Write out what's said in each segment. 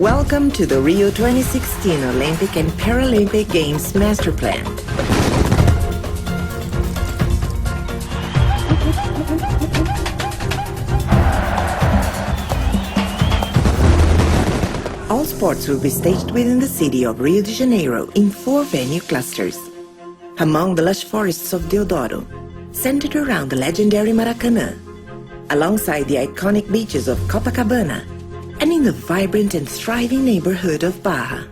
Welcome to the Rio 2016 Olympic and Paralympic Games Master Plan. All sports will be staged within the city of Rio de Janeiro in 4 venue clusters. Among the lush forests of Deodoro, centered around the legendary Maracanã, alongside the iconic beaches of Copacabana, and in the vibrant and thriving neighborhood of Barra,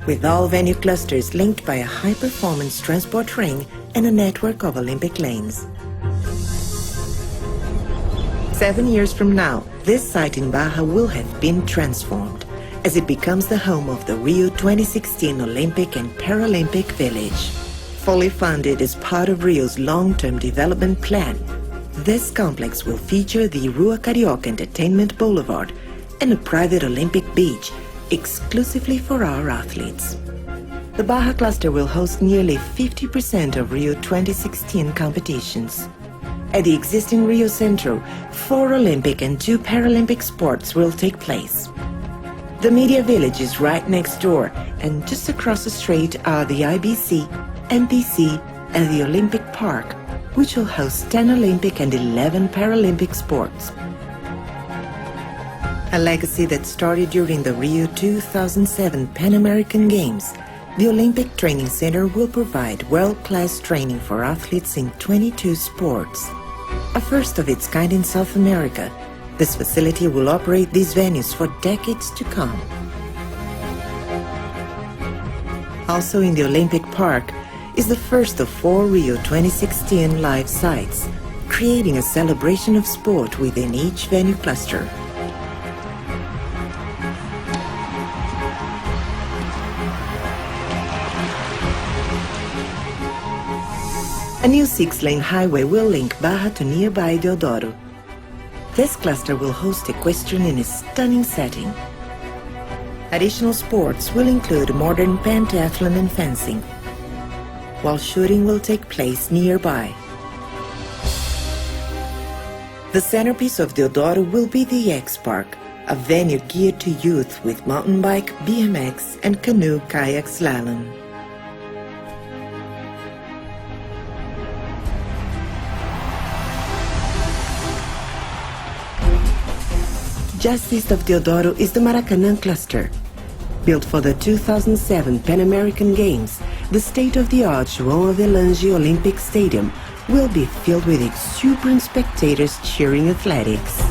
with all venue clusters linked by a high-performance transport ring and a network of Olympic lanes. 7 years from now, this site in Barra will have been transformed, as it becomes the home of the Rio 2016 Olympic and Paralympic Village. Fully funded as part of Rio's long-term development plan, this complex will feature the Rua Carioca Entertainment Boulevard and a private Olympic beach exclusively for our athletes. The Barra cluster will host nearly 50% of Rio 2016 competitions. At the existing Rio Centro, 4 Olympic and 2 Paralympic sports will take place. The Media Village is right next door, and just across the street are the IBC, MPC, and the Olympic Park, which will host 10 Olympic and 11 Paralympic sports. A legacy that started during the Rio 2007 Pan American Games, the Olympic Training Center will provide world-class training for athletes in 22 sports. A first of its kind in South America, this facility will operate these venues for decades to come. Also in the Olympic Park is the first of 4 Rio 2016 live sites, creating a celebration of sport within each venue cluster. A new 6-lane highway will link Barra to nearby Deodoro. This cluster will host equestrian in a stunning setting. Additional sports will include modern pentathlon and fencing, while shooting will take place nearby. The centerpiece of Deodoro will be the X Park, a venue geared to youth with mountain bike, BMX, and canoe kayak slalom. Just east of Deodoro is the Maracanã cluster. Built for the 2007 Pan American Games, the state-of-the-art João Avelange Olympic Stadium will be filled with exuberant spectators cheering athletics.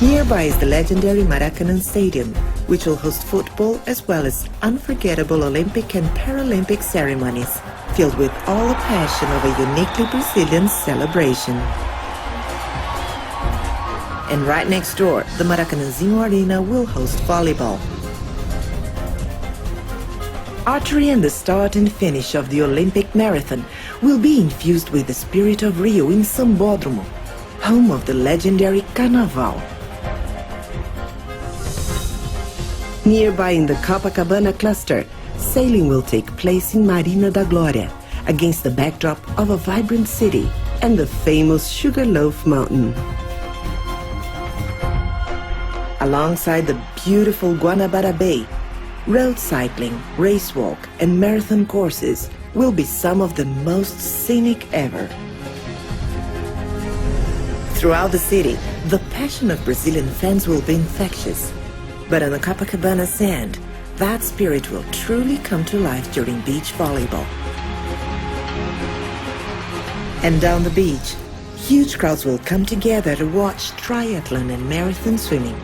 Nearby is the legendary Maracanã Stadium, which will host football as well as unforgettable Olympic and Paralympic ceremonies, filled with all the passion of a uniquely Brazilian celebration. And right next door, the Maracanãzinho Arena will host volleyball. Archery and the start and finish of the Olympic Marathon will be infused with the spirit of Rio in Sambódromo, home of the legendary Carnaval. Nearby in the Copacabana cluster, sailing will take place in Marina da Glória, against the backdrop of a vibrant city and the famous Sugarloaf Mountain. Alongside the beautiful Guanabara Bay, road cycling, race walk, and marathon courses will be some of the most scenic ever. Throughout the city, the passion of Brazilian fans will be infectious. But on the Copacabana sand, that spirit will truly come to life during beach volleyball. And down the beach, huge crowds will come together to watch triathlon and marathon swimming.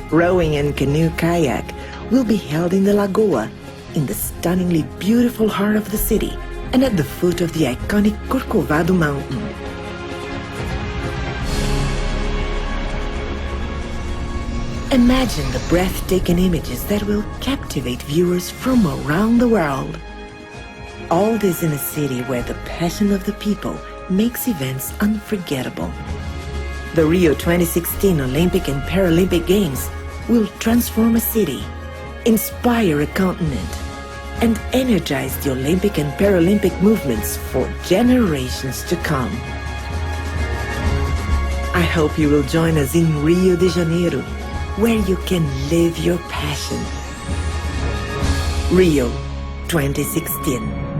Rowing and canoe kayak will be held in the Lagoa, in the stunningly beautiful heart of the city and at the foot of the iconic Corcovado Mountain. Imagine the breathtaking images that will captivate viewers from around the world. All this in a city where the passion of the people makes events unforgettable. The Rio 2016 Olympic and Paralympic Games will transform a city, inspire a continent, and energize the Olympic and Paralympic movements for generations to come. I hope you will join us in Rio de Janeiro, where you can live your passion. Rio 2016.